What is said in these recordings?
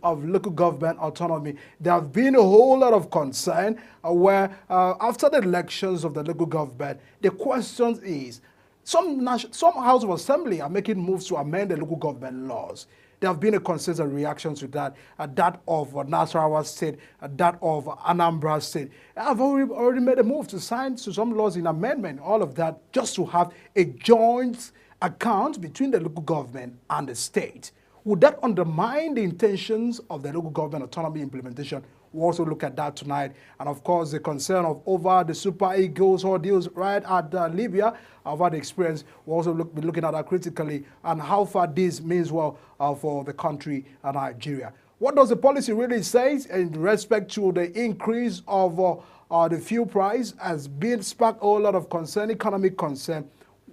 of local government autonomy. There have been a whole lot of concern where after the elections of the local government, the question is, some House of Assembly are making moves to amend the local government laws. There have been a consensus reaction to that, that of Nasarawa State, that of Anambra State. I've already made a move to sign to some laws in amendment, all of that, just to have a joint account between the local government and the state. Would that undermine the intentions of the local government autonomy implementation? We'll also look at that tonight. And of course, the concern of over the Super Eagles ordeals right at Libya, over the experience. We'll also be looking at that critically and how far this means well for the country of Nigeria. What does the policy really say in respect to the increase of the fuel price has been sparked a whole lot of concern, economic concern.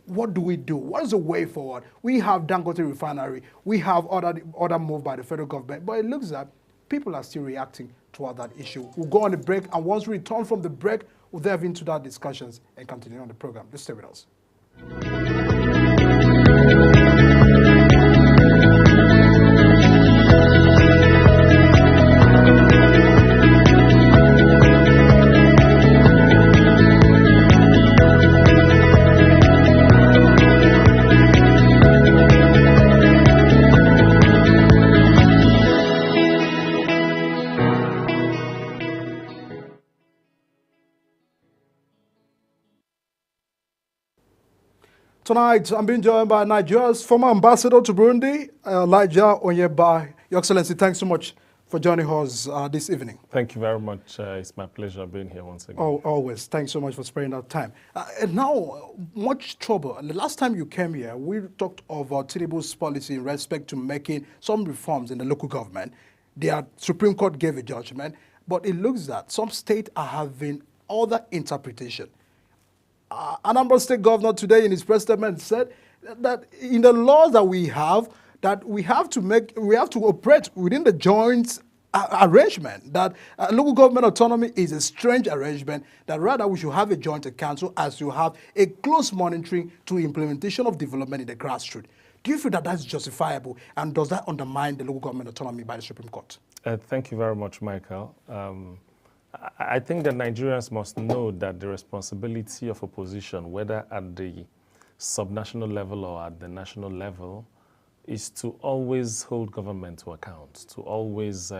What do we do? What is the way forward? We have Dangote Refinery. We have other move by the federal government. But it looks like people are still reacting toward that issue. We'll go on a break, and once we return from the break, we'll delve into that discussions and continue on the program. Just stay with us. Tonight, I'm being joined by Nigeria's former ambassador to Burundi, Elijah Onyeba. Your Excellency, thanks so much for joining us this evening. Thank you very much. It's my pleasure being here once again. Oh, always. Thanks so much for sparing that time. And now, much trouble. And the last time you came here, we talked about Tinubu's policy in respect to making some reforms in the local government. The Supreme Court gave a judgment, but it looks that some states are having other interpretation. Anambra State Governor today in his press statement said that in the laws that we have to operate within the joint arrangement, that local government autonomy is a strange arrangement, that rather we should have a joint council as you have a close monitoring to implementation of development in the grassroots. Do you feel that that's justifiable, and does that undermine the local government autonomy by the Supreme Court? Thank you very much, Michael. I think that Nigerians must know that the responsibility of opposition, whether at the subnational level or at the national level, is to always hold government to account, to always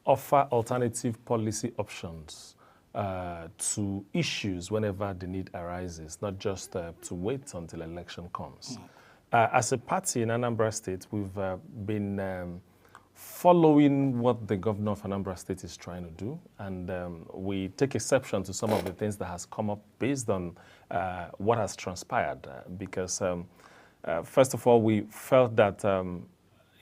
offer alternative policy options to issues whenever the need arises, not just to wait until election comes. As a party in Anambra State, we've been following what the governor of Anambra State is trying to do, and we take exception to some of the things that has come up based on what has transpired, because first of all, we felt that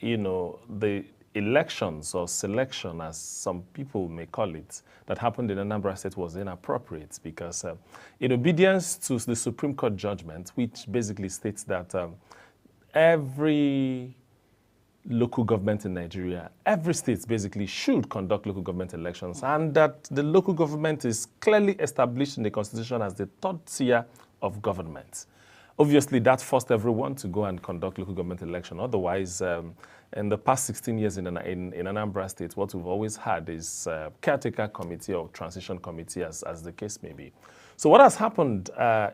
the elections or selection, as some people may call it, that happened in Anambra State was inappropriate, because in obedience to the Supreme Court judgment, which basically states that every local government in Nigeria, every state basically should conduct local government elections, and that the local government is clearly established in the Constitution as the third tier of government. Obviously, that forced everyone to go and conduct local government election. Otherwise, in the past 16 years in Anambra State, what we've always had is caretaker committee or transition committee, as the case may be. So what has happened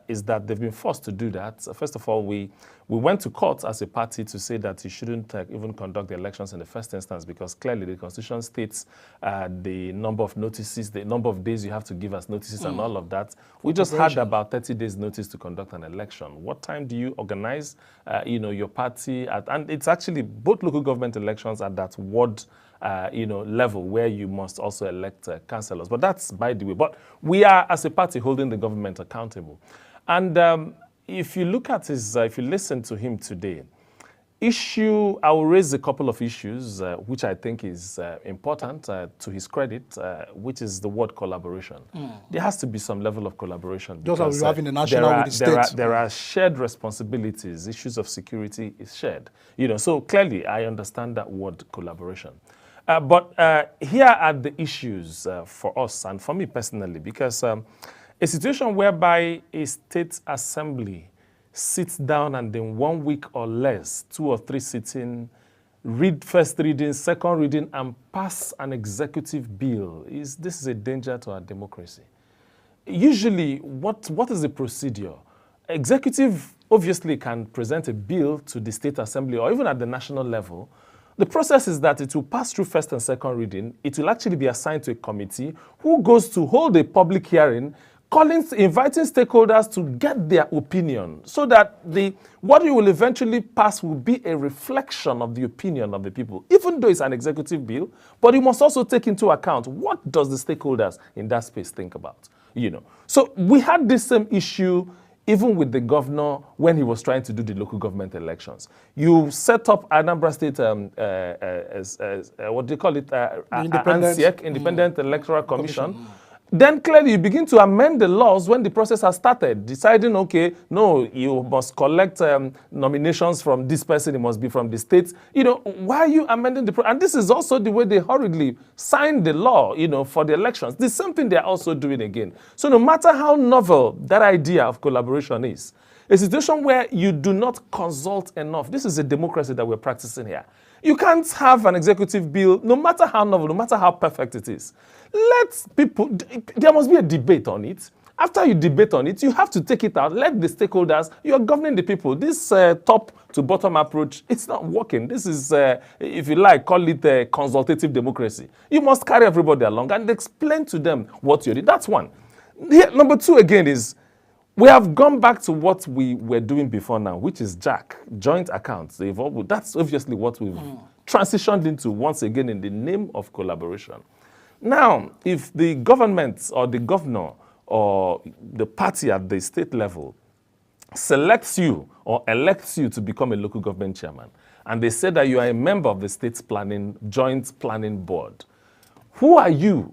is that they've been forced to do that. First of all, we went to court as a party to say that you shouldn't even conduct the elections in the first instance, because clearly the Constitution states the number of notices, the number of days you have to give us notices and all of that. We just had about 30 days notice to conduct an election. What time do you organize, your party at? And it's actually both local government elections at that ward level where you must also elect councillors. But that's by the way. But we are, as a party, holding the government accountable. And if you look at his, if you listen to him today, I will raise a couple of issues which I think is important to his credit, which is the word collaboration. There has to be some level of collaboration. Just as we have in the national with the states. There are shared responsibilities. Issues of security is shared. So clearly I understand that word collaboration. But here are the issues for us and for me personally, because a situation whereby a state assembly sits down and in 1 week or less, 2 or 3 sitting read first reading, second reading, and pass an executive bill. This is a danger to our democracy. Usually, what is the procedure? Executive obviously can present a bill to the state assembly or even at the national level. The process is that it will pass through first and second reading. It will actually be assigned to a committee who goes to hold a public hearing, inviting stakeholders to get their opinion so that what you will eventually pass will be a reflection of the opinion of the people, even though it's an executive bill. But you must also take into account what does the stakeholders in that space think about. So we had this same issue even with the governor when he was trying to do the local government elections. You set up Anambra State, what do you call it? Independent Electoral Commission. Then clearly you begin to amend the laws when the process has started, deciding, okay, no, you must collect nominations from this person, it must be from the states. Why are you amending the process? And this is also the way they hurriedly signed the law, for the elections. The same thing they're also doing again. So no matter how novel that idea of collaboration is, a situation where you do not consult enough, this is a democracy that we're practicing here. You can't have an executive bill, no matter how novel, no matter how perfect it is. There must be a debate on it. After you debate on it, you have to take it out. Let the stakeholders, you are governing the people. This top to bottom approach, it's not working. This is, if you like, call it a consultative democracy. You must carry everybody along and explain to them what you're doing. That's one. Number two, again, is we have gone back to what we were doing before now, which is JAC, joint accounts. That's obviously what we've transitioned into once again in the name of collaboration. Now, if the government or the governor or the party at the state level selects you or elects you to become a local government chairman, and they say that you are a member of the state's joint planning board, who are you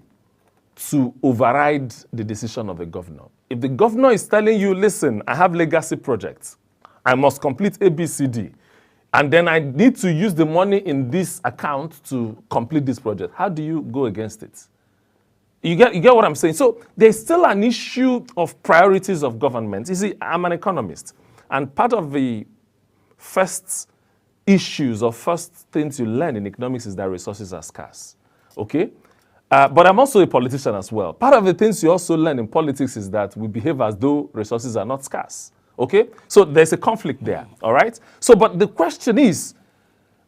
to override the decision of the governor? If the governor is telling you, listen, I have legacy projects, I must complete ABCD, and then I need to use the money in this account to complete this project, how do you go against it? You get what I'm saying? So there's still an issue of priorities of government. You see, I'm an economist, and part of the first issues or first things you learn in economics is that resources are scarce, okay? But I'm also a politician as well. Part of the things you also learn in politics is that we behave as though resources are not scarce. Okay? So there's a conflict there. All right? So, but the question is,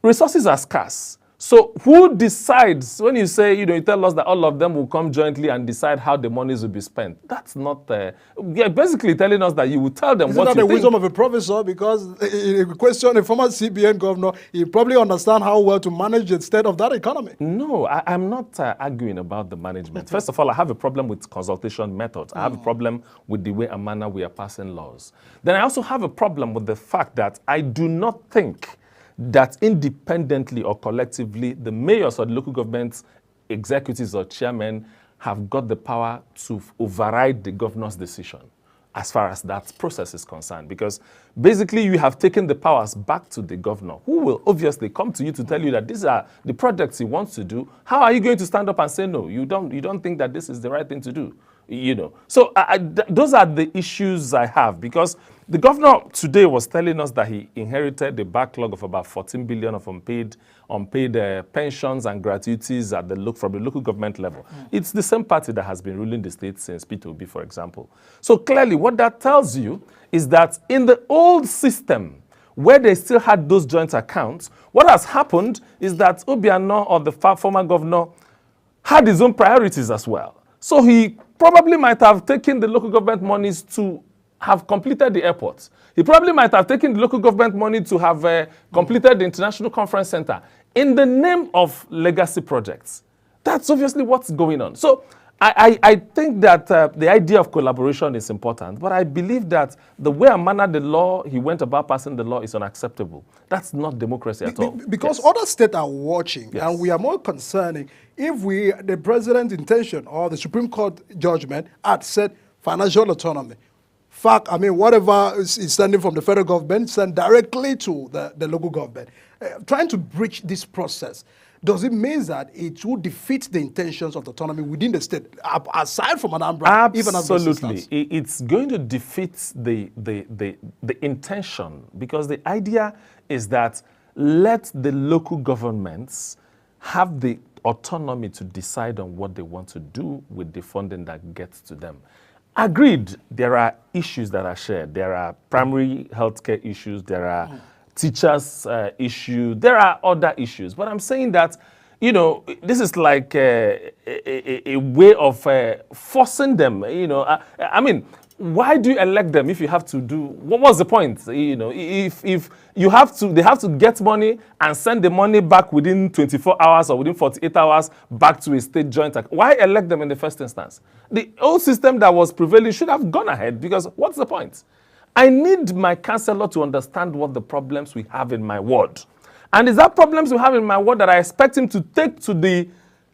resources are scarce. So who decides, when you say, you tell us that all of them will come jointly and decide how the monies will be spent? That's not, you're basically telling us that you will tell them what you think. Isn't that the wisdom of a professor? Because in a question, a former CBN governor, he probably understands how well to manage the state of that economy. No, I'm not arguing about the management. First of all, I have a problem with consultation methods. I have a problem with the way and manner we are passing laws. Then I also have a problem with the fact that I do not think that independently or collectively, the mayors or the local government executives or chairmen have got the power to override the governor's decision as far as that process is concerned. Because basically you have taken the powers back to the governor, who will obviously come to you to tell you that these are the projects he wants to do. How are you going to stand up and say, no, you don't think that this is the right thing to do? So those are the issues I have, because the governor today was telling us that he inherited a backlog of about 14 billion of unpaid pensions and gratuities from the local government level. It's the same party that has been ruling the state since Peter Obi, for example. So clearly what that tells you is that in the old system, where they still had those joint accounts, what has happened is that Obiano, or the former governor, had his own priorities as well. So he probably might have taken the local government monies to have completed the airport. He probably might have taken the local government money to have completed the International Conference Center in the name of legacy projects. That's obviously what's going on. So I think that the idea of collaboration is important, but I believe that the way and manner the law, he went about passing the law, is unacceptable. That's not democracy at all. Because other states are watching, and we are more concerning if the president's intention or the Supreme Court judgment had said financial autonomy. Fact, whatever is sending from the federal government, send directly to the local government. Trying to breach this process, does it mean that it will defeat the intentions of the autonomy within the state, aside from Anambra? Absolutely. It's going to defeat the intention, because the idea is that let the local governments have the autonomy to decide on what they want to do with the funding that gets to them. Agreed, there are issues that are shared. There are primary healthcare issues, there are teachers' issues, there are other issues. But I'm saying that, you know, this is like a way of forcing them, you know. I mean, why do you elect them if you have to do, what's the point? You know, if you have to, they have to get money and send the money back within 24 hours or within 48 hours back to a state joint account. Why elect them in the first instance? The old system that was prevailing should have gone ahead, because what's the point? I need my councillor to understand what the problems we have in my ward. And is that problems we have in my ward that I expect him to take to the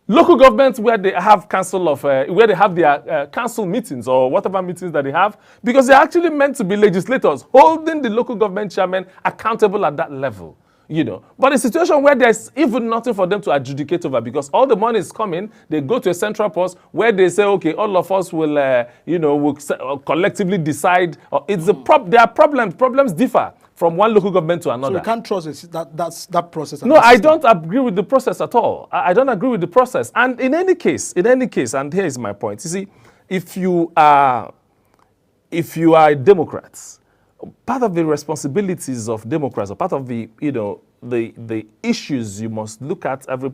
local governments where they have council of, where they have their council meetings or whatever meetings that they have, because they're actually meant to be legislators holding the local government chairman accountable at that level, you know. But a situation where there's even nothing for them to adjudicate over, because all the money is coming, they go to a central post where they say, okay, all of us will, you know, will collectively decide. Or it's there are problems differ from one local government to another. So you can't trust that process. No, I don't agree with the process at all. I don't agree with the process. And in any case, and here is my point. You see, if you are a Democrat, part of the responsibilities of Democrats, or part of the, you know, the issues you must look at every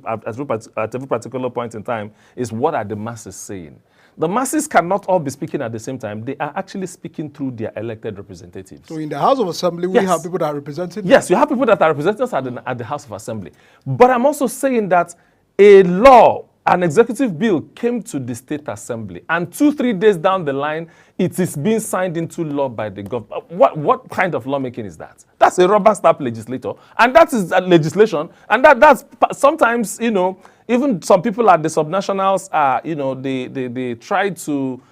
particular point in time is, what are the masses saying? The masses cannot all be speaking at the same time. They are actually speaking through their elected representatives. So in the House of Assembly, we have people that are representing? Yes, you have people that are representatives at the House of Assembly. But I'm also saying that a law, an executive bill came to the State Assembly, and 2-3 days down the line, it is being signed into law by the government. What kind of lawmaking is that? That's a rubber stamp legislator, and that is a legislation, and that's sometimes, you know, even some people at the subnationals, you know, they try to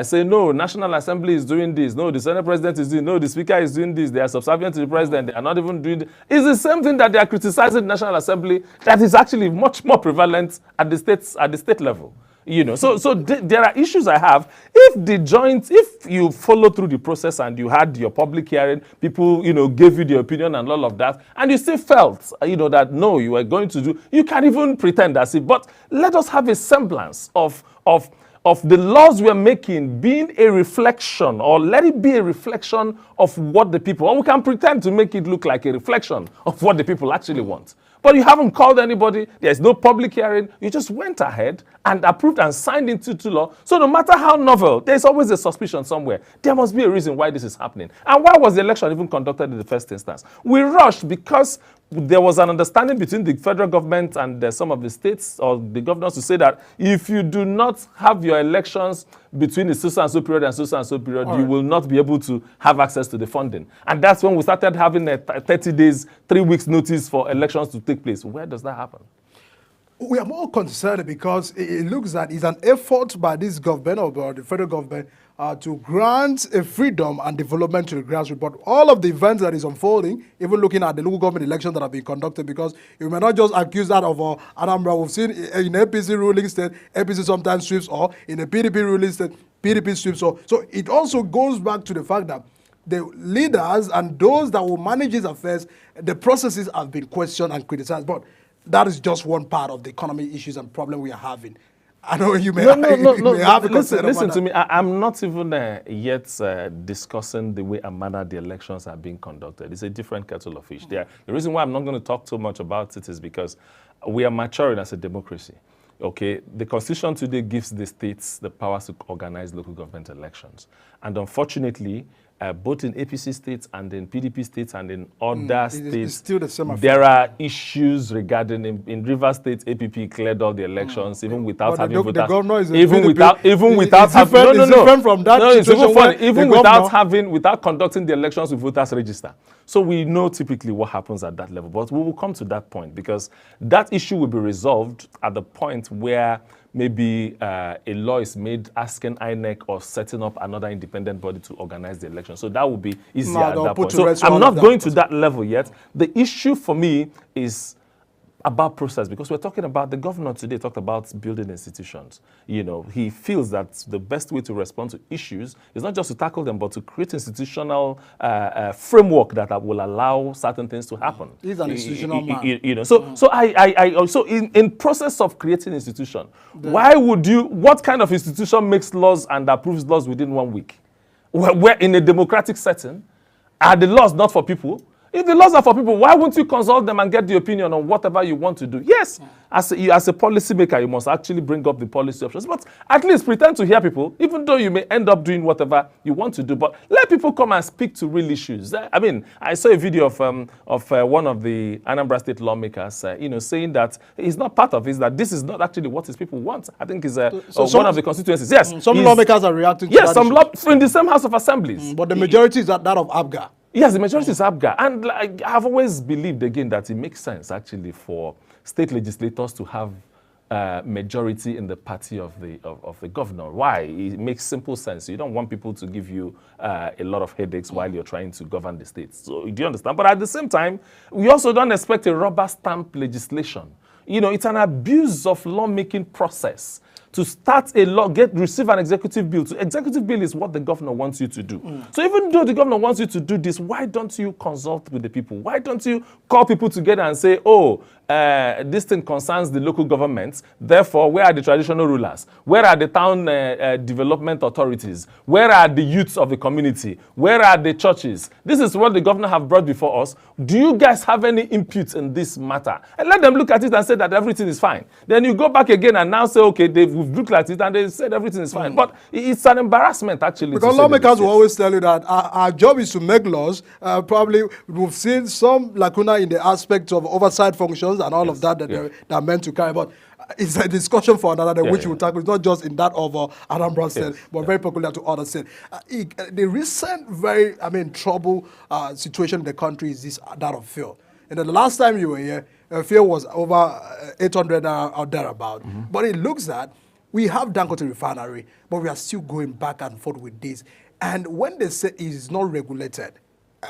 say, no, National Assembly is doing this, no, the Senate President is doing, no, the Speaker is doing this, they are subservient to the President, they are not even doing this. It's the same thing that they are criticizing the National Assembly that is actually much more prevalent at the state level. You know, so there are issues I have. If you follow through the process and you had your public hearing, people, you know, gave you the opinion and all of that, and you still felt, you know, that no, you were going to do, you can even pretend as if, but let us have a semblance of the laws we're making being a reflection, or let it be a reflection of what the people, or we can pretend to make it look like a reflection of what the people actually want. But you haven't called anybody, there's no public hearing, you just went ahead and approved and signed into law. So no matter how novel, there's always a suspicion somewhere. There must be a reason why this is happening. And why was the election even conducted in the first instance? We rushed because there was an understanding between the federal government and some of the states or the governors to say that if you do not have your elections between the so and so period and so period, you will not be able to have access to the funding. And that's when we started having a 30 days, 3 weeks notice for elections to take place. Where does that happen? We are more concerned because it looks that it's an effort by this government or by the federal government to grant a freedom and development to the grassroots. But all of the events that is unfolding, even looking at the local government elections that have been conducted, because you may not just accuse that of Anambra. We've seen in APC ruling state, APC sometimes sweeps, or in a PDP ruling state, PDP sweeps. So it also goes back to the fact that the leaders and those that will manage these affairs, the processes have been questioned and criticized. But that is just one part of the economy issues and problem we are having. I know you may, have a concern. Listen to me. I'm not even yet discussing the way and manner the elections are being conducted. It's a different kettle of fish. The reason why I'm not going to talk too much about it is because we are maturing as a democracy. Okay, the Constitution today gives the states the powers to organize local government elections. And unfortunately, both in APC states and in PDP states and in other states, it's still the same there are issues regarding, in Rivers State, APP cleared all the elections even without having voters. Even without having, without conducting the elections with voters register. So we know typically what happens at that level, but we will come to that point because that issue will be resolved at the point where maybe a law is made asking INEC or setting up another independent body to organize the election. So that will be easier at that point. So I'm not going to that level yet. The issue for me is about process, because we're talking about the governor today talked about building institutions. You know, he feels that the best way to respond to issues is not just to tackle them, but to create institutional framework that will allow certain things to happen. He's an institutional man. You know, so I also in process of creating institution, why would you? What kind of institution makes laws and approves laws within 1 week? Where in a democratic setting, are the laws not for people? If the laws are for people, why won't you consult them and get the opinion on whatever you want to do? Yes, as a policymaker, you must actually bring up the policy options, but at least pretend to hear people, even though you may end up doing whatever you want to do. But let people come and speak to real issues. I mean, I saw a video of one of the Anambra State lawmakers, you know, saying that he's not part of it, that this is not actually what his people want. I think is one of the constituencies. Yes, some lawmakers are reacting to yes, that in the same House of Assemblies. but the majority is that of ABGA. Yes, the majority is ABGA. And like, I've always believed, again, that it makes sense, actually, for state legislators to have majority in the party of the governor. Why? It makes simple sense. You don't want people to give you a lot of headaches while you're trying to govern the states. So, do you understand? But at the same time, we also don't expect a rubber stamp legislation. You know, it's an abuse of lawmaking process to start a law, receive an executive bill. So executive bill is what the governor wants you to do. So even though the governor wants you to do this, why don't you consult with the people? Why don't you call people together and say, oh, this thing concerns the local governments, therefore, where are the traditional rulers? Where are the town development authorities? Where are the youths of the community? Where are the churches? This is what the governor have brought before us. Do you guys have any input in this matter? And let them look at it and say that everything is fine. Then you go back again and now say, okay, we've looked at it and they said everything is fine. But it's an embarrassment, actually. Because lawmakers will always tell you that our job is to make laws. Probably we've seen some lacuna in the aspect of oversight functions and all of that that are meant to carry. But it's a discussion for another day, which we'll tackle. It's not just in that of Anambra State, but very peculiar to other states. The recent very, trouble situation in the country is that of fuel. And the last time you were here, fuel was over 800 or thereabout. But it looks that we have Dangote refinery, but we are still going back and forth with this. And when they say it is not regulated,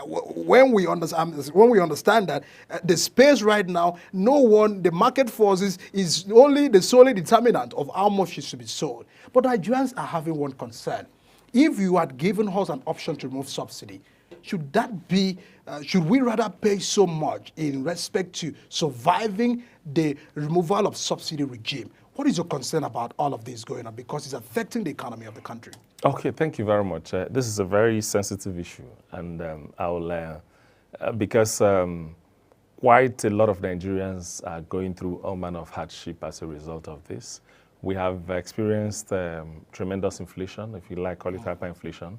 when we understand that the space right now, the market forces is the solely determinant of how much is to be sold. But Nigerians are having one concern. If you had given us an option to remove subsidy, should we rather pay so much in respect to surviving the removal of subsidy regime? What is your concern about all of this going on? Because it's affecting the economy of the country. Okay, thank you very much. This is a very sensitive issue, and because quite a lot of Nigerians are going through all manner of hardship as a result of this. We have experienced tremendous inflation, if you like, call it hyperinflation.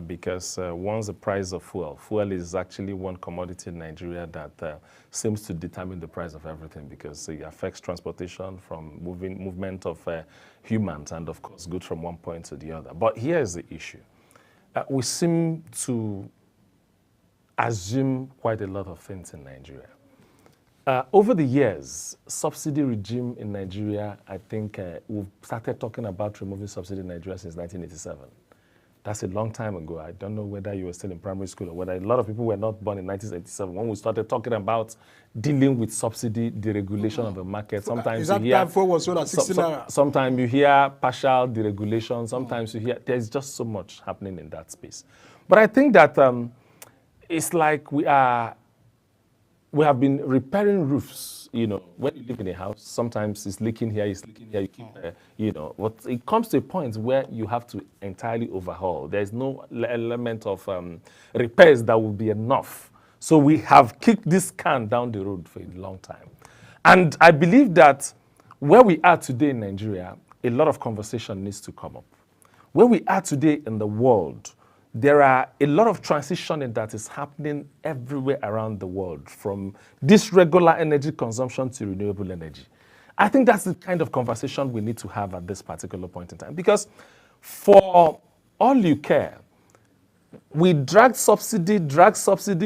Because once the price of fuel is actually one commodity in Nigeria that seems to determine the price of everything, because it affects transportation from movement of humans and, of course, goods from one point to the other. But here is the issue. We seem to assume quite a lot of things in Nigeria. Over the years, subsidy regime in Nigeria, I think we've started talking about removing subsidy in Nigeria since 1987. That's a long time ago. I don't know whether you were still in primary school or whether a lot of people were not born in 1987 when we started talking about dealing with subsidy deregulation of the market. Sometimes you hear sometimes you hear partial deregulation. Sometimes you hear there's just so much happening in that space. But I think that it's like we have been repairing roofs. You know, when you live in a house, sometimes it's leaking here, you keep, but it comes to a point where you have to entirely overhaul. There's no element of repairs that will be enough. So we have kicked this can down the road for a long time. And I believe that where we are today in Nigeria, a lot of conversation needs to come up. Where we are today in the world, there are a lot of transitioning that is happening everywhere around the world, from dysregulated energy consumption to renewable energy. I think that's the kind of conversation we need to have at this particular point in time. Because for all you care, We drag subsidy.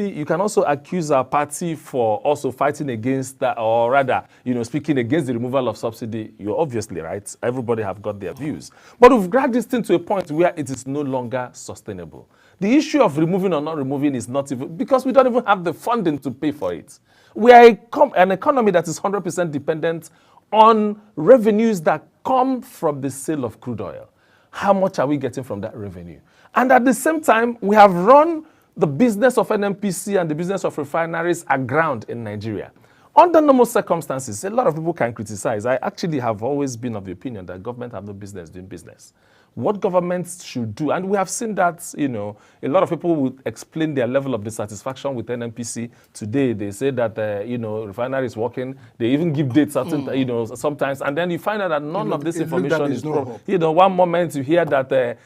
You can also accuse our party for also fighting against that, or rather, speaking against the removal of subsidy. You're obviously right. Everybody have got their views. But we've dragged this thing to a point where it is no longer sustainable. The issue of removing or not removing is not even, because we don't even have the funding to pay for it. We are an economy that is 100% dependent on revenues that come from the sale of crude oil. How much are we getting from that revenue? And at the same time, we have run the business of NNPC and the business of refineries aground in Nigeria. Under normal circumstances, a lot of people can criticize. I actually have always been of the opinion that government have no business doing business. What governments should do, and we have seen that, a lot of people will explain their level of dissatisfaction with NNPC. Today, they say that, refinery is working. They even give dates, sometimes, and then you find out that none of this information is true. One moment you hear that, they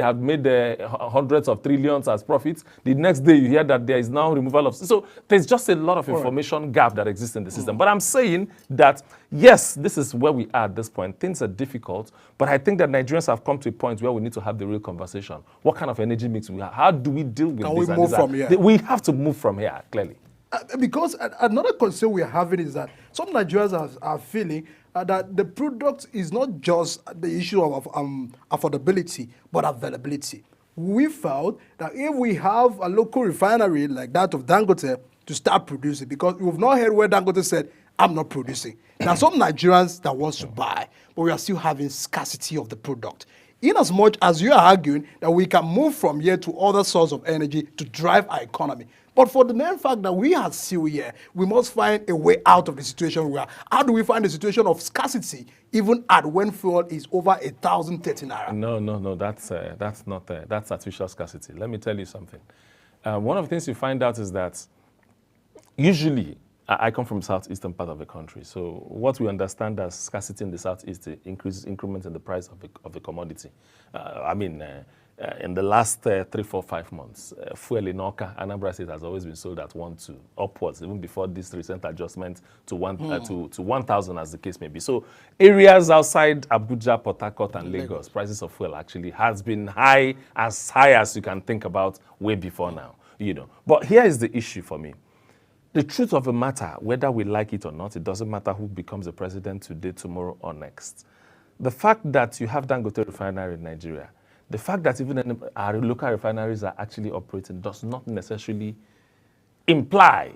have made hundreds of trillions as profits. The next day you hear that there is now removal of. So there's just a lot of information gap that exists in the system. But I'm saying that, yes, this is where we are at this point. Things are difficult, but I think that Nigerians have come to a point where we need to have the real conversation. What kind of energy mix we have? How do we deal with this? Can we move from here? We have to move from here, clearly. Because another concern we are having is that some Nigerians are feeling that the product is not just the issue of affordability, but availability. We felt that if we have a local refinery like that of Dangote to start producing, because we've not heard where Dangote said, I'm not producing. There are some Nigerians that wants to buy, but we are still having scarcity of the product. In as much as you are arguing that we can move from here to other sources of energy to drive our economy. But for the main fact that we are still here, we must find a way out of the situation we are. How do we find a situation of scarcity even at when fuel is over 1,030 naira? No, that's not that's artificial scarcity. Let me tell you something. One of the things you find out is that usually, I come from the southeastern part of the country, so what we understand as scarcity in the southeast increases increment in the price of a commodity. In the last 3, 4, 5 months, fuel in Awka, Anambra State has always been sold at 1,200 upwards, even before this recent adjustment to 1,000, as the case may be. So areas outside Abuja, Port Harcourt, and Lagos, prices of fuel actually has been as high as you can think about way before now. But here is the issue for me. The truth of the matter, whether we like it or not, it doesn't matter who becomes the president today, tomorrow, or next. The fact that you have Dangote refinery in Nigeria, the fact that even our local refineries are actually operating does not necessarily imply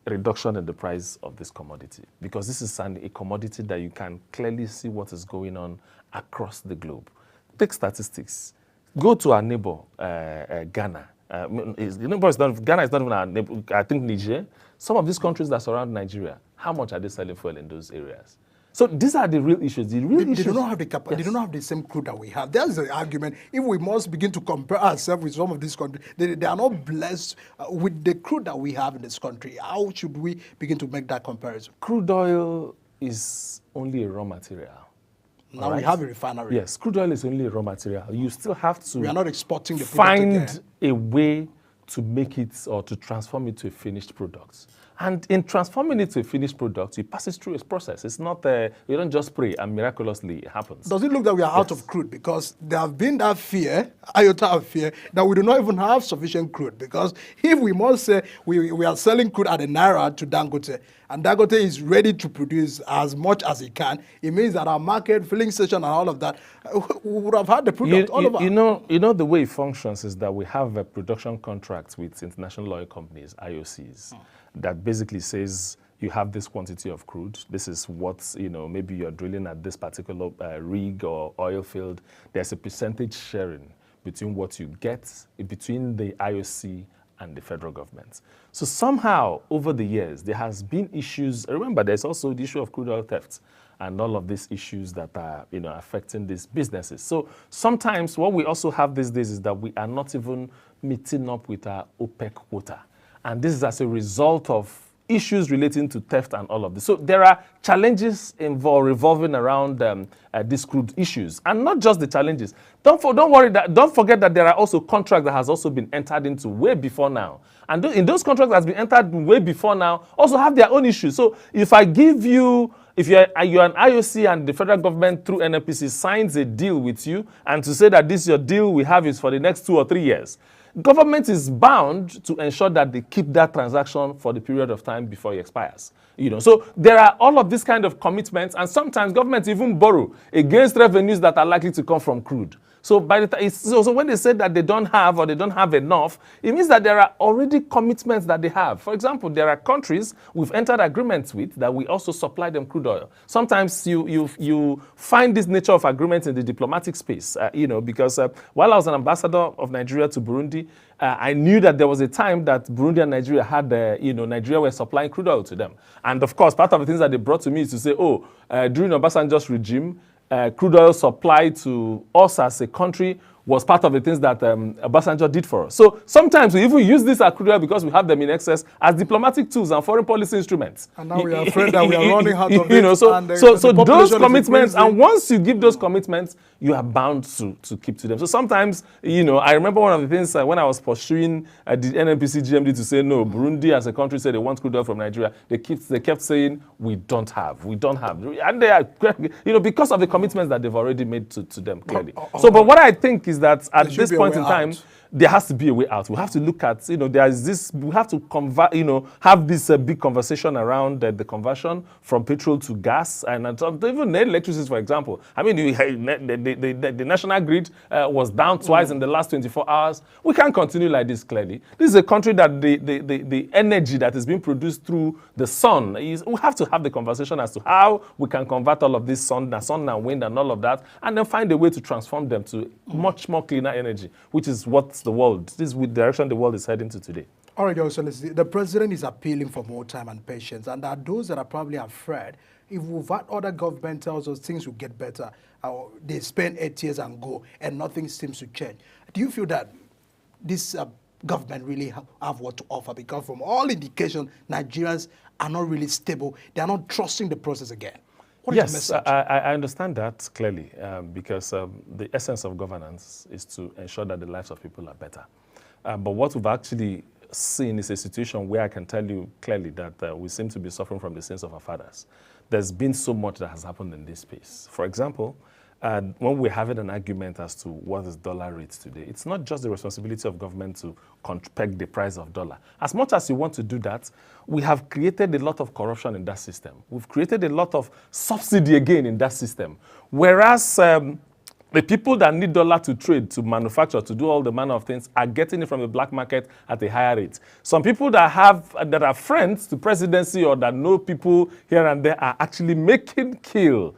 a reduction in the price of this commodity, because this is a commodity that you can clearly see what is going on across the globe. Take statistics. Go to our neighbor, Ghana. Ghana is not even our neighbor. I think Niger. Some of these countries that surround Nigeria, how much are they selling fuel in those areas? So these are the real issues. They do not have They do not have the same crude that we have. There's the argument. If we must begin to compare ourselves with some of these countries, they are not blessed with the crude that we have in this country. How should we begin to make that comparison? Crude oil is only a raw material. Now we have a refinery. Yes, crude oil is only a raw material. You still have to. We are not exporting the product. Find a way to make it or to transform it to a finished product. And in transforming it to a finished product, you pass it through a process. It's not, you don't just pray and miraculously it happens. Does it look that we are out of crude? Because there have been that fear, iota of fear, that we do not even have sufficient crude. Because if we must say we are selling crude at a naira to Dangote, and Dangote is ready to produce as much as he can, it means that our market, filling station and all of that, we would have had the product all over. You know the way it functions is that we have a production contract with international oil companies, IOCs, that basically says you have this quantity of crude. This is what, maybe you're drilling at this particular rig or oil field. There's a percentage sharing between what you get, between the IOC and the federal government. So somehow, over the years, there has been issues. Remember, there's also the issue of crude oil theft and all of these issues that are, affecting these businesses. So sometimes what we also have these days is that we are not even meeting up with our OPEC quota. And this is as a result of issues relating to theft and all of this. So there are challenges revolving around these crude issues, and not just the challenges. Don't forget that there are also contracts that has also been entered into way before now. And in those contracts that has been entered way before now also have their own issues. So if I give you, if you're an IOC and the federal government through NNPC signs a deal with you, and to say that this your deal we have is for the next 2 or 3 years, government is bound to ensure that they keep that transaction for the period of time before it expires. So there are all of these kind of commitments, and sometimes governments even borrow against revenues that are likely to come from crude. So by the time, so when they say that they don't have or they don't have enough, it means that there are already commitments that they have. For example, there are countries we've entered agreements with that we also supply them crude oil. Sometimes you find this nature of agreements in the diplomatic space, because while I was an ambassador of Nigeria to Burundi, I knew that there was a time that Burundi and Nigeria had, Nigeria were supplying crude oil to them. And of course, part of the things that they brought to me is to say, during Obasanjo's regime, crude oil supply to us as a country was part of the things that Obasanjo did for us. So sometimes we even use this crude oil because we have them in excess as diplomatic tools and foreign policy instruments. And now we are afraid that we are running out of it. So those commitments, and once you give those commitments, you are bound to keep to them. So sometimes, I remember one of the things when I was pursuing the NNPC GMD to say, no, Burundi as a country said they want crude oil from Nigeria. They kept saying, we don't have. And they are, because of the commitments that they've already made to them, clearly. But what I think is that at this point in time, there has to be a way out. We have to look at, there's this, we have to convert, have this big conversation around the conversion from petrol to gas and even electricity, for example. I mean, the national grid was down twice in the last 24 hours. We can't continue like this, clearly. This is a country that the energy that is being produced through the sun is, we have to have the conversation as to how we can convert all of this sun and wind and all of that, and then find a way to transform them to much more cleaner energy, which is what this is the direction the world is heading to today. All right, so let's see. The president is appealing for more time and patience, and there are those that are probably afraid if we've had other government tells us things will get better, they spend 8 years and go, and nothing seems to change. Do you feel that this government really have what to offer? Because from all indications, Nigerians are not really stable. They are not trusting the process again. Yes, I understand that clearly, because the essence of governance is to ensure that the lives of people are better. But what we've actually seen is a situation where I can tell you clearly that we seem to be suffering from the sins of our fathers. There's been so much that has happened in this space. For example, when we're having an argument as to what is dollar rates today, it's not just the responsibility of government to peg the price of dollar. As much as you want to do that, we have created a lot of corruption in that system. We've created a lot of subsidy again in that system. Whereas the people that need dollar to trade, to manufacture, to do all the manner of things are getting it from the black market at a higher rate. Some people that are friends to presidency or that know people here and there are actually making kill,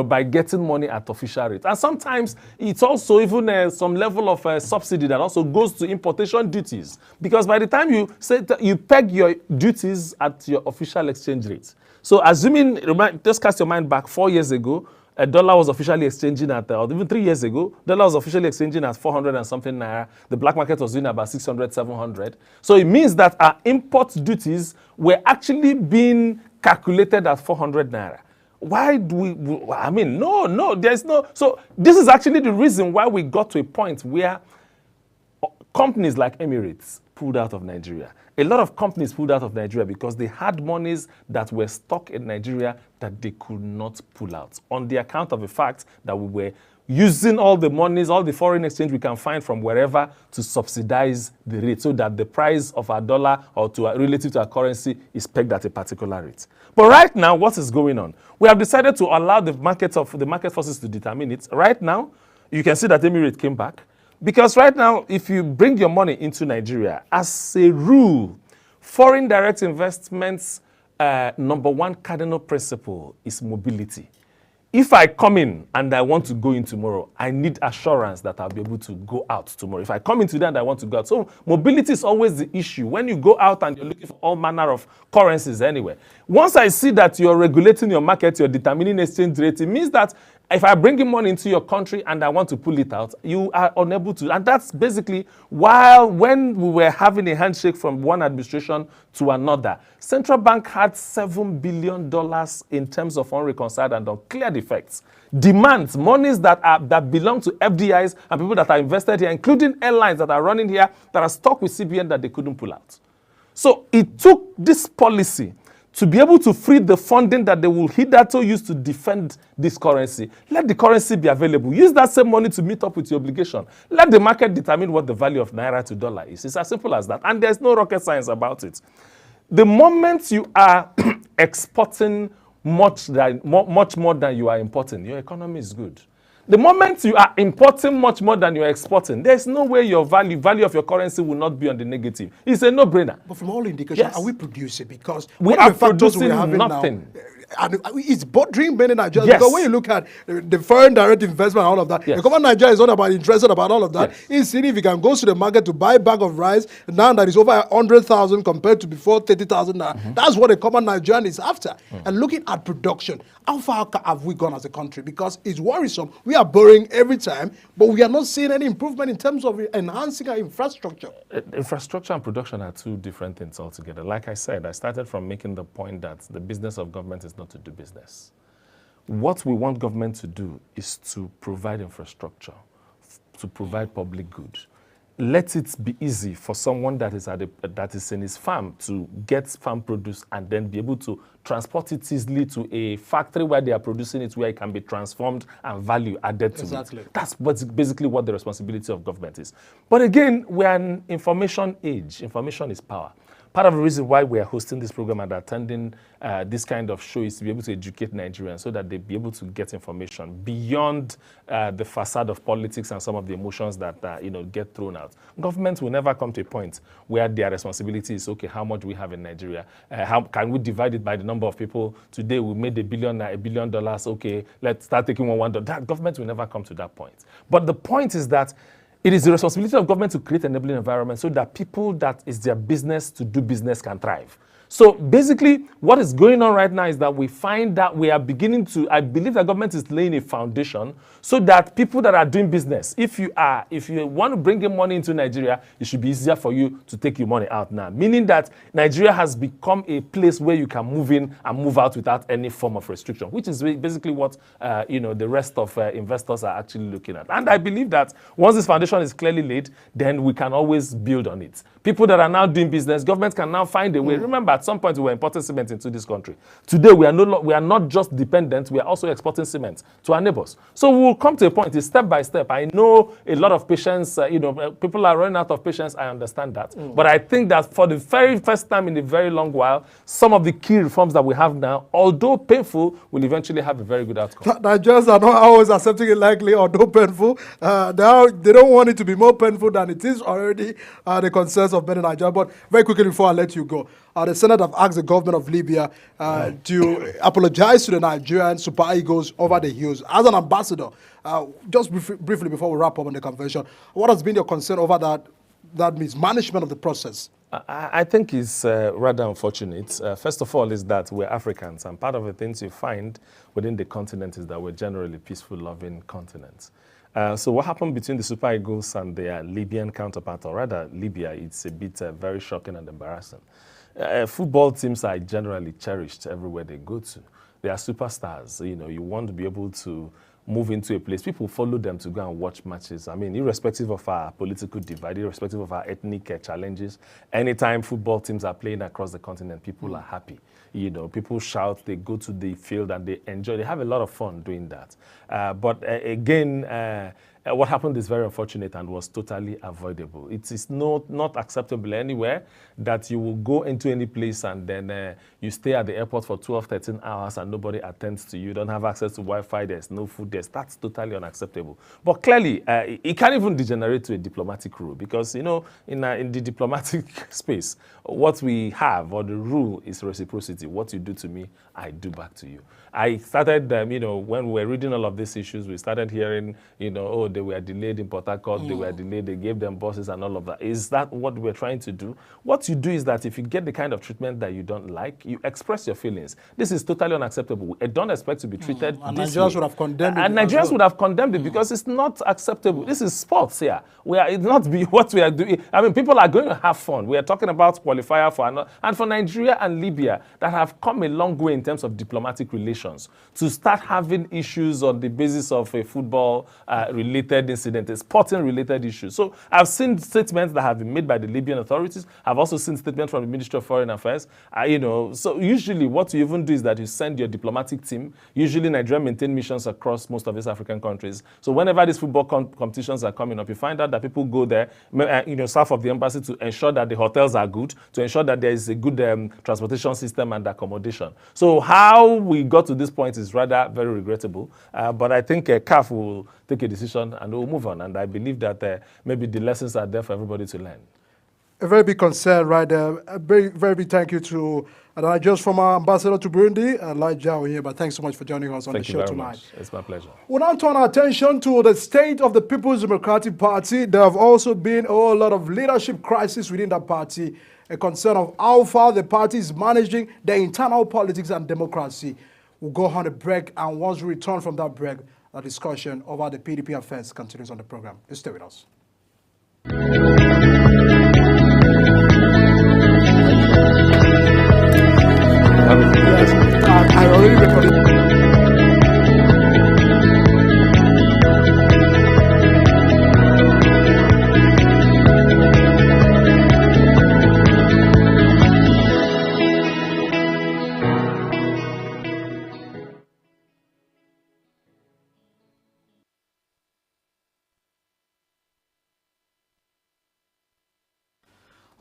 by getting money at official rate. And sometimes it's also even some level of subsidy that also goes to importation duties. Because by the time you say that you peg your duties at your official exchange rate. So assuming, just cast your mind back 4 years ago, a dollar was officially exchanging at, or even 3 years ago, dollar was officially exchanging at 400 and something naira. The black market was doing about 600, 700. So it means that our import duties were actually being calculated at 400 naira. Why do no, there's no. So this is actually the reason why we got to a point where companies like Emirates pulled out of Nigeria. A lot of companies pulled out of Nigeria because they had monies that were stuck in Nigeria that they could not pull out on the account of the fact that we were using all the monies, all the foreign exchange we can find from wherever to subsidize the rate so that the price of our dollar or relative to our currency is pegged at a particular rate. But right now, what is going on? We have decided to allow the market forces to determine it. Right now, you can see that Emirates came back. Because right now, if you bring your money into Nigeria, as a rule, foreign direct investments, number one cardinal principle is mobility. If I come in and I want to go in tomorrow, I need assurance that I'll be able to go out tomorrow. If I come in today and I want to go out. So mobility is always the issue. When you go out and you're looking for all manner of currencies anyway. Once I see that you're regulating your market, you're determining exchange rate, it means that if I bring in money into your country and I want to pull it out, you are unable to. And that's basically when we were having a handshake from one administration to another, Central Bank had $7 billion in terms of unreconciled and uncleared effects. Demands, monies that belong to FDIs and people that are invested here, including airlines that are running here, that are stuck with CBN that they couldn't pull out. So it took this policy to be able to free the funding that they will hitherto use to defend this currency. Let the currency be available. Use that same money to meet up with your obligation. Let the market determine what the value of naira to dollar is. It's as simple as that. And there's no rocket science about it. The moment you are exporting much more than you are importing, your economy is good. The moment you are importing much more than you're exporting, there's no way your value of your currency will not be on the negative. It's a no-brainer. But from all indications, Yes. are we producing? Because We one are of the factors producing we're having nothing. now, and it's bothering many Nigerians. Yes. Because when you look at the foreign direct investment and all of that, Yes. the government of Nigeria is not about interested about all of that. Yes. He's seeing if he can go to the market to buy a bag of rice, now that is over 100,000 compared to before 30,000. That's what a common Nigerian is after. And looking at production, how far have we gone as a country? Because it's worrisome. We are borrowing every time, but we are not seeing any improvement in terms of enhancing our infrastructure. Infrastructure and production are two different things altogether. Like I said, I started from making the point that the business of government is not to do business. What we want government to do is to provide infrastructure, to provide public good. Let it be easy for someone that is in his farm to get farm produce and then be able to transport it easily to a factory where they are producing it, where it can be transformed and value added to Exactly. it. That's basically what the responsibility of government is. But again, we're an information age. Information is power. Part of the reason why we are hosting this program and attending this kind of show is to be able to educate Nigerians so that they be able to get information beyond the facade of politics and some of the emotions that get thrown out. Government will never come to a point where their responsibility is, okay, how much we have in Nigeria? How can we divide it by the number of people? Today we made $1 billion. Okay, let's start taking $1. That government will never come to that point. But the point is that it is the responsibility of government to create an enabling environment so that people that is their business to do business can thrive. So basically, what is going on right now is that we find that we are beginning to, I believe that government is laying a foundation so that people that are doing business, if you want to bring in money into Nigeria, it should be easier for you to take your money out now. Meaning that Nigeria has become a place where you can move in and move out without any form of restriction, which is basically what the rest of investors are actually looking at. And I believe that once this foundation is clearly laid, then we can always build on it. People that are now doing business, government can now find a way. Remember, at some point we were importing cement into this country. Today we are not just dependent, we are also exporting cement to our neighbors. So we will come to a point, it's step by step. I know a lot of patience, people are running out of patience, I understand that. But I think that for the very first time in a very long while, some of the key reforms that we have now, although painful, will eventually have a very good outcome. Nigerians are not always accepting it lightly, although painful. They don't want it to be more painful than it is already, the concerns of many Nigerians. But very quickly before I let you go, the Senate have asked the government of Libya to apologize to the Nigerian Super Eagles over the hills. As an ambassador, just briefly before we wrap up on the convention, what has been your concern over that mismanagement of the process? I think it's rather unfortunate. First of all is that we're Africans, and part of the things you find within the continent is that we're generally peaceful, loving continents. So what happened between the Super Eagles and their Libyan counterpart, or rather Libya, it's a bit very shocking and embarrassing. Football teams are generally cherished everywhere they go to. They are superstars. You want to be able to move into a place. People follow them to go and watch matches. I mean, irrespective of our political divide, irrespective of our ethnic challenges, anytime football teams are playing across the continent, people are happy. People shout, they go to the field and they enjoy. They have a lot of fun doing that. But again, what happened is very unfortunate and was totally avoidable. It is not acceptable anywhere that you will go into any place and then you stay at the airport for 12, 13 hours and nobody attends to you. You don't have access to Wi-Fi, there's no food, that's totally unacceptable. But clearly, it can even degenerate to a diplomatic rule because, in the diplomatic space, what we have, or the rule, is reciprocity. What you do to me, I do back to you. I started, when we were reading all of these issues, we started hearing, oh, they were delayed in Port Harcourt, they were delayed, they gave them buses and all of that. Is that what we're trying to do? What you do is that if you get the kind of treatment that you don't like, you express your feelings. This is totally unacceptable. I don't expect to be treated and this Nigerians way. would have condemned it. And Nigerians would have condemned it because it's not acceptable. This is sports here. It's not be what we are doing. I mean, people are going to have fun. We are talking about qualifier for another, and for Nigeria and Libya that have come a long way in terms of diplomatic relations to start having issues on the basis of a football related related incident, a sporting related issue. So I've seen statements that have been made by the Libyan authorities. I've also seen statements from the Ministry of Foreign Affairs. So usually what you even do is that you send your diplomatic team. Usually Nigeria maintain missions across most of these African countries. So whenever these football competitions are coming up, you find out that people go there, south of the embassy, to ensure that the hotels are good, to ensure that there is a good transportation system and accommodation. So how we got to this point is rather very regrettable. But I think CAF will take a decision and we'll move on. And I believe that maybe the lessons are there for everybody to learn. A very big concern right there. A very, very big thank you to just from our ambassador to Burundi, Elijah Onyeba. Thanks so much for joining us on the show tonight. Much. It's my pleasure. We'll now turn our attention to the state of the People's Democratic Party. There have also been a whole lot of leadership crisis within that party, a concern of how far the party is managing their internal politics and democracy. We'll go on a break, and once we return from that break, a discussion over the PDP affairs continues on the program. Please stay with us. I already recorded.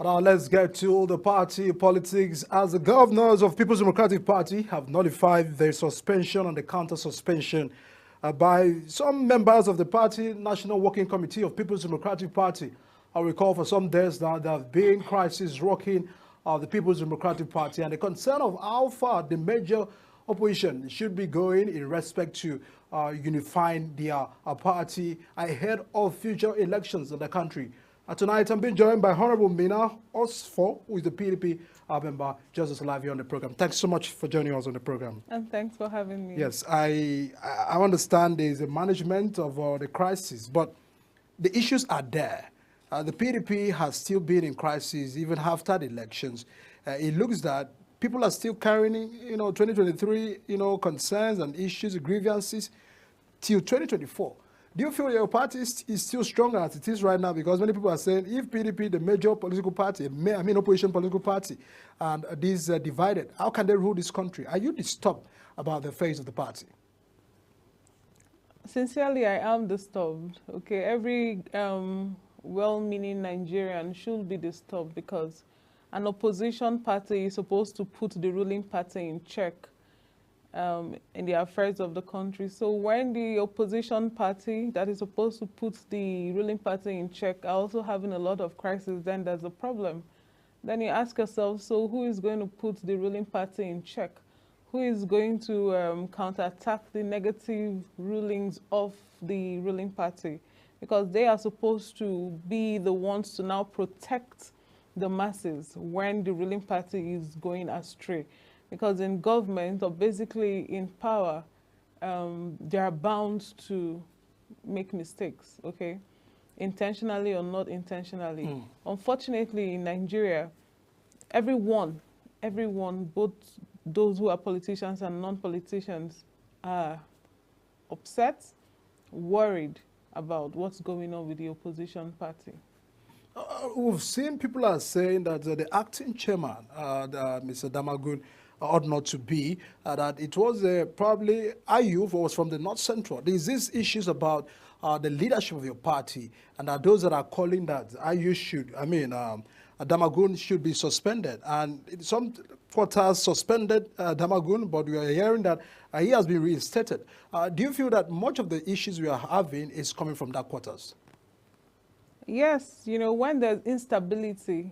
Now let's get to the party politics, as the governors of People's Democratic Party have nullified their suspension and the counter-suspension by some members of the party National Working Committee of People's Democratic Party. I recall for some days now there have been crises rocking the People's Democratic Party, and the concern of how far the major opposition should be going in respect to unifying their party ahead of future elections in the country. Tonight, I'm being joined by Honorable Mina Osfor, who is the PDP member, Justice Olavi, on the program. Thanks so much for joining us on the program. And thanks for having me. Yes, I understand there is a management of the crisis, but the issues are there. The PDP has still been in crisis even after the elections. It looks that people are still carrying, 2023, concerns and issues, grievances till 2024. Do you feel your party is still stronger as it is right now? Because many people are saying if PDP, the major political party, opposition political party, and this divided, how can they rule this country? Are you disturbed about the face of the party? Sincerely, I am disturbed. Okay, every well-meaning Nigerian should be disturbed because an opposition party is supposed to put the ruling party in check in the affairs of the country. So when the opposition party that is supposed to put the ruling party in check are also having a lot of crises, then there's a problem. Then you ask yourself, so who is going to put the ruling party in check? Who is going to counterattack the negative rulings of the ruling party? Because they are supposed to be the ones to now protect the masses when the ruling party is going astray. Because in government, or basically in power, they are bound to make mistakes, okay? Intentionally or not intentionally. Unfortunately, in Nigeria, everyone, both those who are politicians and non-politicians, are upset, worried about what's going on with the opposition party. We've seen people are saying that the acting chairman, Mr. Damagun, ought not to be, that it was probably Ayub who was from the North Central. There's these issues about the leadership of your party, and those that are calling that Ayub should, Damagun should be suspended. And some quarters suspended Damagun, but we are hearing that he has been reinstated. Do you feel that much of the issues we are having is coming from that quarters? Yes, when there's instability,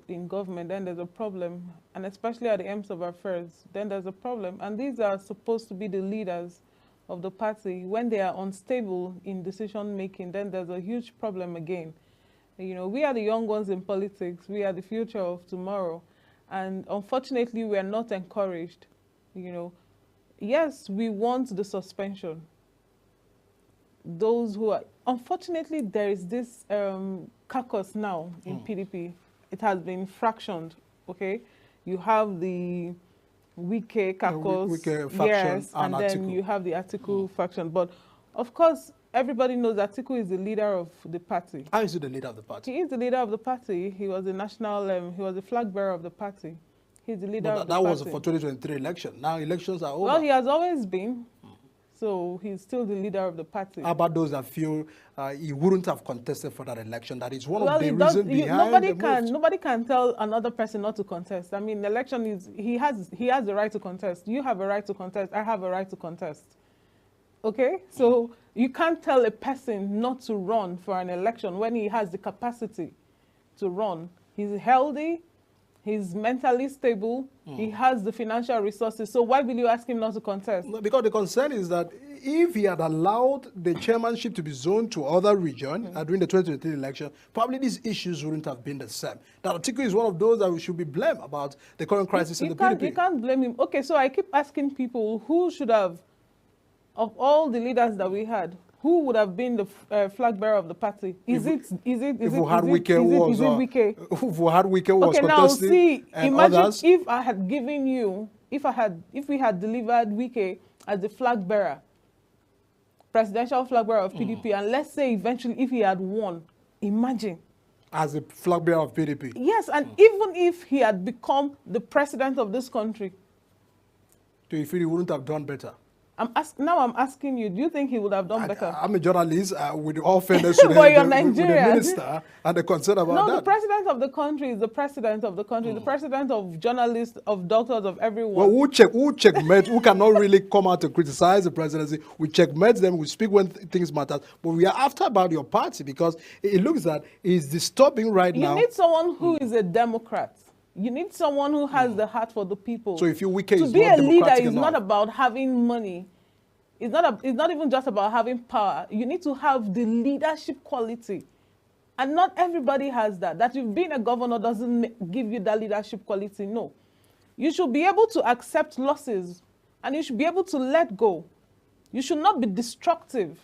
in government, then there's a problem. And especially at the ends of affairs, then there's a problem. And these are supposed to be the leaders of the party. When they are unstable in decision making, then there's a huge problem again. We are the young ones in politics. We are the future of tomorrow. And unfortunately, we are not encouraged. Yes, we want the suspension. Those who are, unfortunately, there is this caucus now in PDP. It has been fractioned, okay? You have the Wike caucus, Wike faction, yes, and then Atiku. you have the Atiku faction. But Of course, everybody knows that Atiku is the leader of the party. How is he the leader of the party? He is the leader of the party. He was the national, he was the flag bearer of the party. He's the leader But of the that party. was for 2023 election. Now elections are over. Well, he has always been. So he's still the leader of the party. How about those that feel he wouldn't have contested for that election? That is one Well, of the he does, reasons behind nobody can tell another person not to contest. I mean, the election is, he has the right to contest. You have a right to contest. I have a right to contest. Okay? So you can't tell a person not to run for an election when he has the capacity to run. He's healthy. He's mentally stable. He has the financial resources. So why will you ask him not to contest? No, because the concern is that if he had allowed the chairmanship to be zoned to other regions during the 2023 election, probably these issues wouldn't have been the same. That Atiku is one of those that we should be blamed about the current crisis in the PDP. You can't blame him. Okay, so I keep asking people who should have, of all the leaders that we had, who would have been the flag bearer of the party? Is it Wike was okay, now contesting see, and imagine others. if I had given you, if we had delivered Wike as the flag bearer, presidential flag bearer of PDP, and let's say eventually if he had won, imagine. As a flag bearer of PDP. Yes, and even if he had become the president of this country, Do you feel he wouldn't have done better? now I'm asking you, do you think he would have done better? I'm a journalist with all fairness to But you're with the Nigerian. minister and the concern about No, that. the president of the country is the president of the country, the president of journalists, of doctors, of everyone. Well, who checkmate, who cannot really come out to criticize the presidency. We checkmate them, we speak when things matter. But we are after about your party because it looks that it's disturbing right now. You need someone who is a Democrat. You need someone who has the heart for the people. So if you Wike to is be not a leader democratic is not enough. about having money. It's not even just about having power. You need to have the leadership quality. And not everybody has that. That you've been a governor doesn't give you that leadership quality. No. You should be able to accept losses and you should be able to let go. You should not be destructive.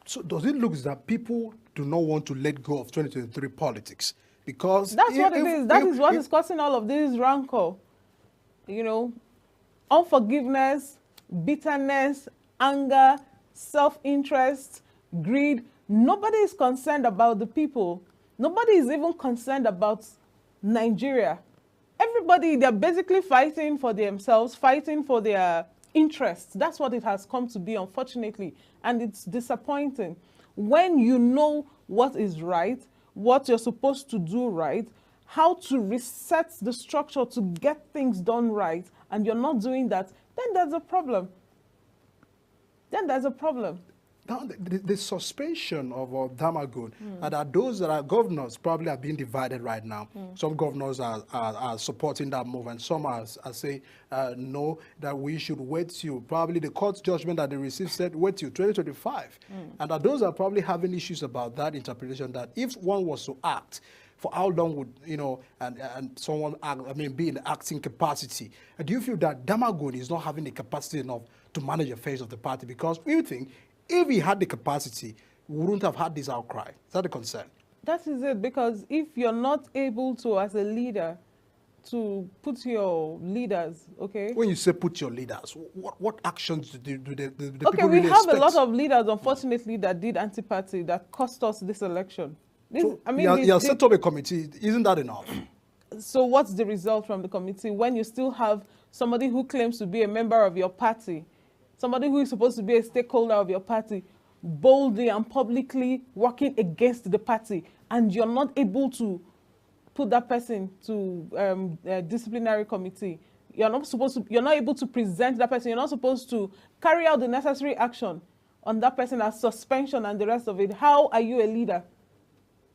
So does it look that people do not want to let go of 2023 politics? Because That's what it is. That is what is causing all of this rancor. You know, unforgiveness, bitterness, anger, self-interest, greed. Nobody is concerned about the people. Nobody is even concerned about Nigeria. Everybody, they're basically fighting for themselves, fighting for their interests. That's what it has come to be, unfortunately. And it's disappointing. When you know what is right, what you're supposed to do right, how to reset the structure to get things done right, and you're not doing that, then there's a problem. Then there's a problem. Now, the suspension of Damagun, that those that are governors probably are being divided right now. Some governors are supporting that move, and some are saying, no, that we should wait till probably the court judgment that they received said wait till 2025. And that those are probably having issues about that interpretation, that if one was to act, for how long would, you know, and someone, be in the acting capacity? Do you feel that Damagun is not having the capacity enough to manage the affairs of the party? Because we think if he had the capacity, we wouldn't have had this outcry. Is that the concern? That is it, because if you're not able to, as a leader, to put your leaders, okay? When you say put your leaders, what actions do the Okay, people we really have expect? a lot of leaders, unfortunately, that did anti-party, that cost us this election. So you have set up a committee. Isn't that enough? So what's the result from the committee when you still have somebody who claims to be a member of your party, somebody who is supposed to be a stakeholder of your party, boldly and publicly working against the party, and you're not able to put that person to a disciplinary committee? You're not able to present that person. You're not supposed to carry out the necessary action on that person as suspension and the rest of it. How are you a leader?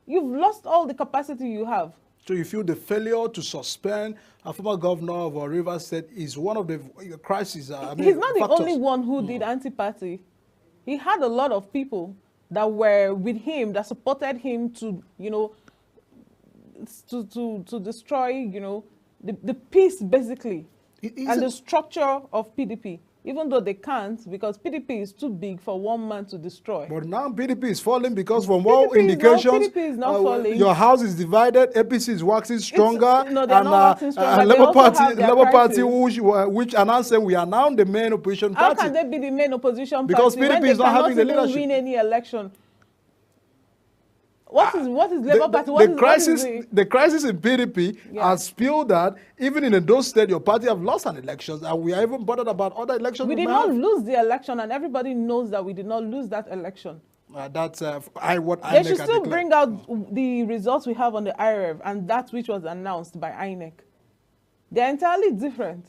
You've lost all the capacity you have. So you feel the failure to suspend a former governor of Rivers State is one of the crises? He's not the only one who did anti-party. He had a lot of people that were with him, that supported him to, you know, to destroy, you know, the peace, basically, and the structure of PDP. even though they can't, because PDP is too big for one man to destroy. But now PDP is falling because from all PDP indications, is not falling. your house is divided, APC is waxing stronger, No, they're not waxing stronger. They also have their Labour Party crisis. which announced that we are now the main opposition How party. can they be the main opposition Because party when PDP they is not having the cannot even leadership. win any election? What is Labour Party? The crisis in PDP has spilled that even in those states, your party have lost an election, and we are even bothered about other elections. We did not lose the election, and everybody knows that we did not lose that election. That's what They should still bring out the results we have on the IREV and that which was announced by INEC. They're entirely different.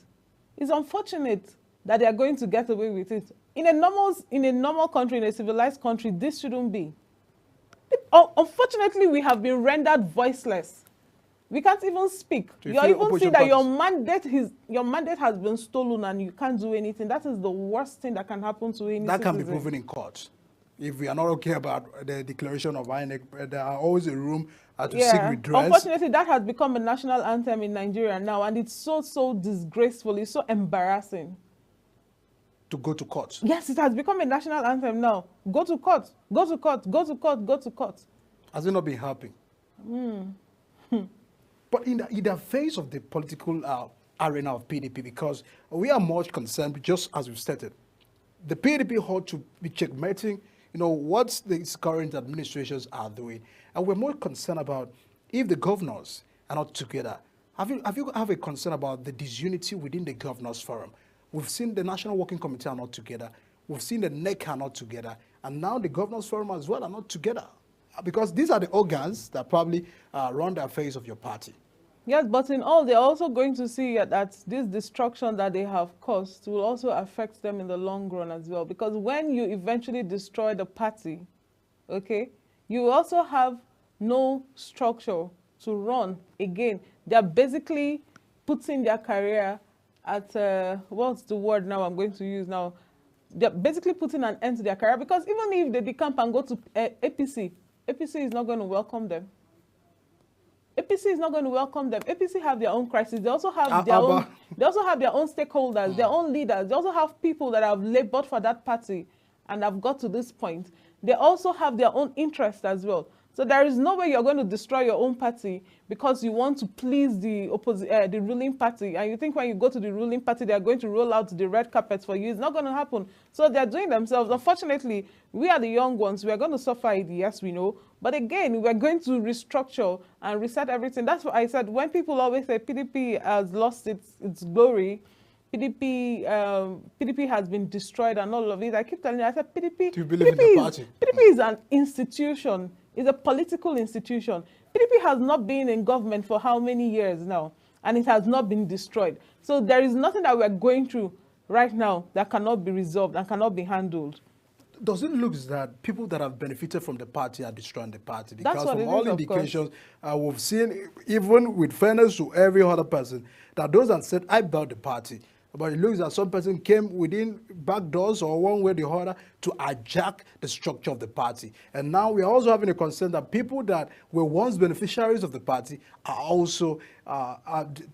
It's unfortunate that they are going to get away with it. In a normal country, in a civilized country, this shouldn't be. Unfortunately, we have been rendered voiceless. We can't even speak. You even see that your mandate has been stolen and you can't do anything. That is the worst thing that can happen to any That citizen. can be proven in court. If we are not okay about the declaration of INEC, there are always a room to seek redress. Unfortunately, that has become a national anthem in Nigeria now, and it's so disgraceful. It's so embarrassing. To go to court. Yes, it has become a national anthem now. Go to court, go to court, go to court, go to court. Has it not been helping? But in the face of the political arena of PDP, because we are much concerned, just as we've stated, the PDP ought to be checkmating, what these current administrations are doing. And we're more concerned about if the governors are not together. Have you a concern about the disunity within the governors forum? We've seen the National Working Committee are not together. We've seen the NEC are not together. And now the Governors Forum as well are not together. Because these are the organs that probably run the affairs of your party. Yes, but in all, they're also going to see that this destruction that they have caused will also affect them in the long run as well. Because when you eventually destroy the party, okay, you also have no structure to run again. They're basically putting their career at, what's the word now I'm going to use now? They're basically putting an end to their career, because even if they decamp and go to APC, APC is not going to welcome them. APC is not going to welcome them. APC have their own crisis. They also have their own. They also have their own stakeholders, their own leaders. They also have people that have labored for that party and have got to this point. They also have their own interests as well. So there is no way you're going to destroy your own party because you want to please the ruling party, and you think when you go to the ruling party they are going to roll out the red carpet for you. It's not going to happen. So they're doing themselves. Unfortunately, we are the young ones. We are going to suffer it, yes, we know. But again, we're going to restructure and reset everything. That's what I said. When people always say PDP has lost its glory, PDP has been destroyed and all of it, I keep telling you, I said PDP. Do you believe in the party? PDP is an institution. It's a political institution. PDP has not been in government for how many years now, and it has not been destroyed. So there is nothing that we're going through right now that cannot be resolved and cannot be handled. Does it look that people that have benefited from the party are destroying the party? Because from all indications, we've seen, even with fairness to every other person, that those that said, I built the party, but it looks like some person came within back doors or one way or the other to hijack the structure of the party. And now we are also having a concern that people that were once beneficiaries of the party are also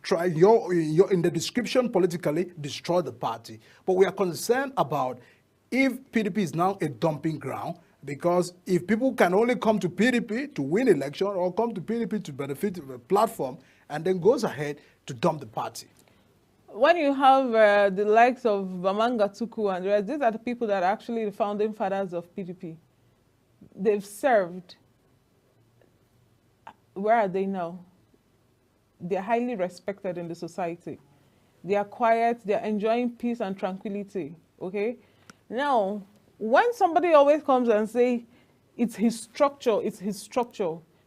trying, in the description politically, destroy the party. But we are concerned about if PDP is now a dumping ground, because if people can only come to PDP to win election or come to PDP to benefit of a platform and then goes ahead to dump the party. When you have the likes of Bamanga Tuku and the rest, these are the people that are actually the founding fathers of PDP. They've served. Where are they now? They're highly respected in the society. They are quiet, they're enjoying peace and tranquility, okay? Now, when somebody always comes and say, it's his structure,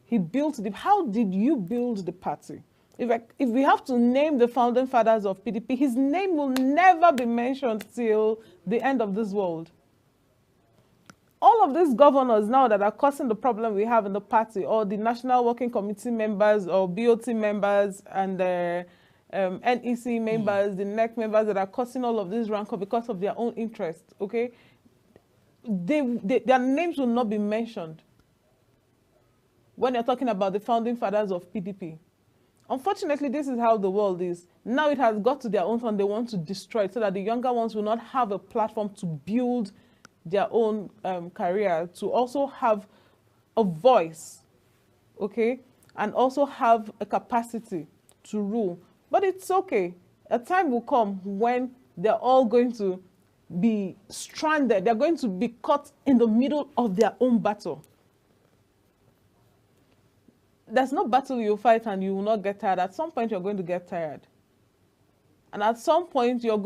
he built it. How did you build the party? If we have to name the founding fathers of PDP, his name will never be mentioned till the end of this world. All of these governors now that are causing the problem we have in the party, or the National Working Committee members, or BOT members, and the NEC members, the NEC members that are causing all of this rancor because of their own interests, okay? Their names will not be mentioned when you're talking about the founding fathers of PDP. Unfortunately, this is how the world is. Now it has got to their own turn. They want to destroy it so that the younger ones will not have a platform to build their own career, to also have a voice, okay, and also have a capacity to rule. But it's okay. A time will come when they're all going to be stranded. They're going to be caught in the middle of their own battle. There's no battle you fight and you will not get tired. At some point, you're going to get tired. And at some point, you're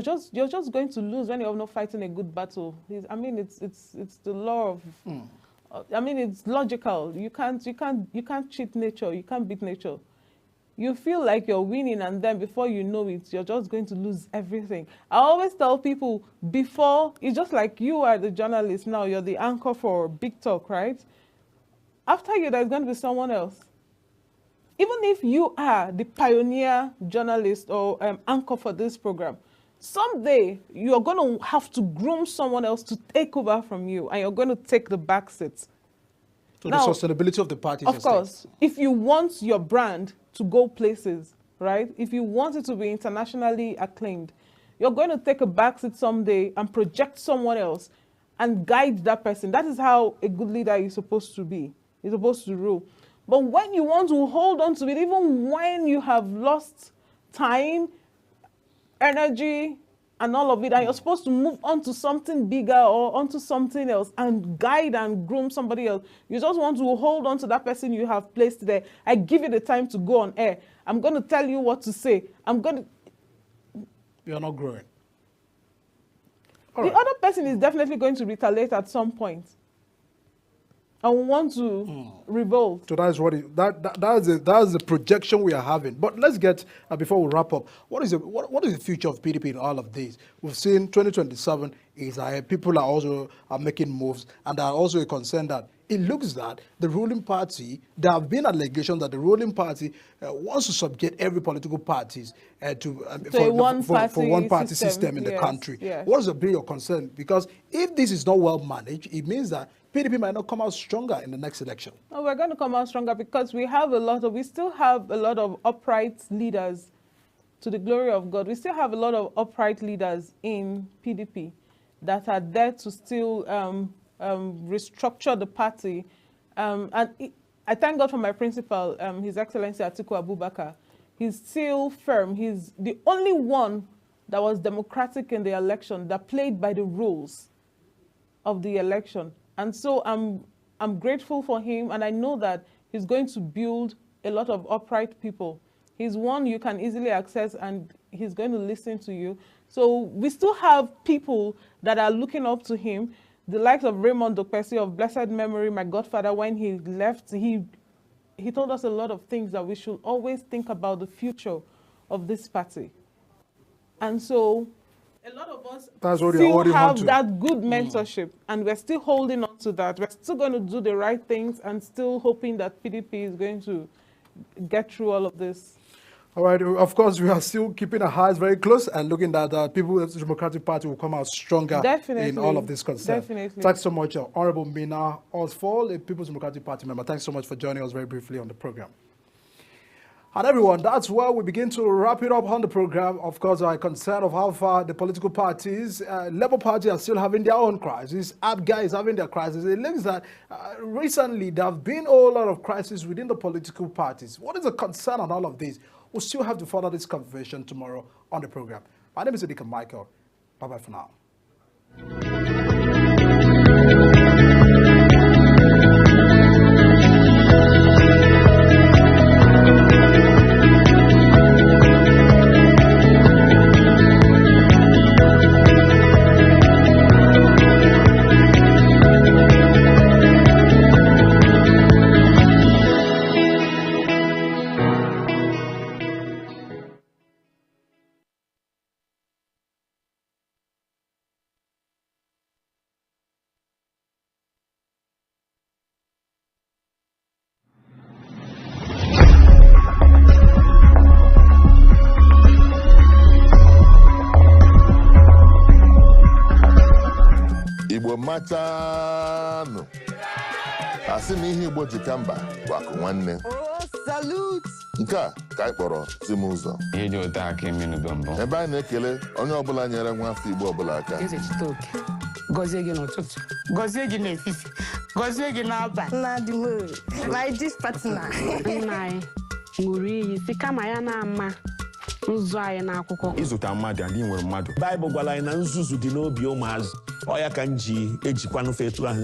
just going to lose when you're not fighting a good battle. I mean, it's the law of. I mean, it's logical. You can't cheat nature. You can't beat nature. You feel like you're winning, and then before you know it, you're just going to lose everything. I always tell people before, it's just like you are the journalist now. You're the anchor for Big Talk, right? After you, there's going to be someone else. Even if you are the pioneer journalist or anchor for this program, someday you're going to have to groom someone else to take over from you, and you're going to take the back seat. So now, the sustainability of the party. Of course, if you want your brand to go places, right? If you want it to be internationally acclaimed, you're going to take a back seat someday and project someone else and guide that person. That is how a good leader is supposed to be. He's supposed to rule. But when you want to hold on to it, even when you have lost time, energy, and all of it, and you're supposed to move on to something bigger or onto something else and guide and groom somebody else, you just want to hold on to that person you have placed there. I give you the time to go on air. I'm going to tell you what to say. You're not growing. The other person is definitely going to retaliate at some point. I want to revolt. So that's what that's the projection we are having. But let's get before we wrap up. What is the future of PDP in all of this? We've seen 2027 is people are also making moves, and there are also a concern that it looks that the ruling party, there have been allegations that the ruling party wants to subject every political parties for one party system in the country. Yes. What is your concern? Because if this is not well managed, it means that PDP might not come out stronger in the next election. No, we're going to come out stronger because we still have a lot of upright leaders, to the glory of God. We still have a lot of upright leaders in PDP that are there to still restructure the party. I thank God for my principal, His Excellency Atiku Abubakar. He's still firm. He's the only one that was democratic in the election, that played by the rules of the election. And so I'm grateful for him, and I know that he's going to build a lot of upright people. He's one you can easily access, and he's going to listen to you. So we still have people that are looking up to him. The likes of Raymond Dokpesi of blessed memory, my godfather, when he left, he told us a lot of things that we should always think about the future of this party. And so a lot of us still have that good mentorship, and we're still holding on to that. We're still going to do the right things and still hoping that PDP is going to get through all of this. All right. Of course, we are still keeping our eyes very close and looking that People's Democratic Party will come out stronger in all of this concern. Definitely. Thanks so much, Honorable Mina Osfall, a People's Democratic Party member. Thanks so much for joining us very briefly on the program. And everyone, that's where we begin to wrap it up on the program. Of course, our concern of how far the political parties, Labour Party are still having their own crisis. APGA is having their crisis. It looks that recently there have been a whole lot of crises within the political parties. What is the concern on all of this? We'll still have to follow this conversation tomorrow on the program. My name is Edika Michael. Bye-bye for now. Matano. Asị na ihe Igbo ji ka mba bụ akụ nwanne. salute. Nke a ka anyị kpọrọ tim ụzọ. Ihe dị ụtọ aka emenugo mbụ. Ebe anyị na-ekele onye ọbụla nyere nwa afọ Igbo ọbụla aka. Eze Chitoke, gọzie gị n'ụtụtụ, gọzie gị n'efifie, gọzie gị n'abalị. Nna dị m, my gist partner. Nna anyị ṅụrụ iyi si kama ya na-ama nzu anyị n'akwụkwọ. Ịzụta mmadụ adị nwere mmadụ. Baịbụl gwara anyị na nzuzu dị n'obi ụmụazụ. Ọ ya ka m ji ejikwa n'ofe etu ahụ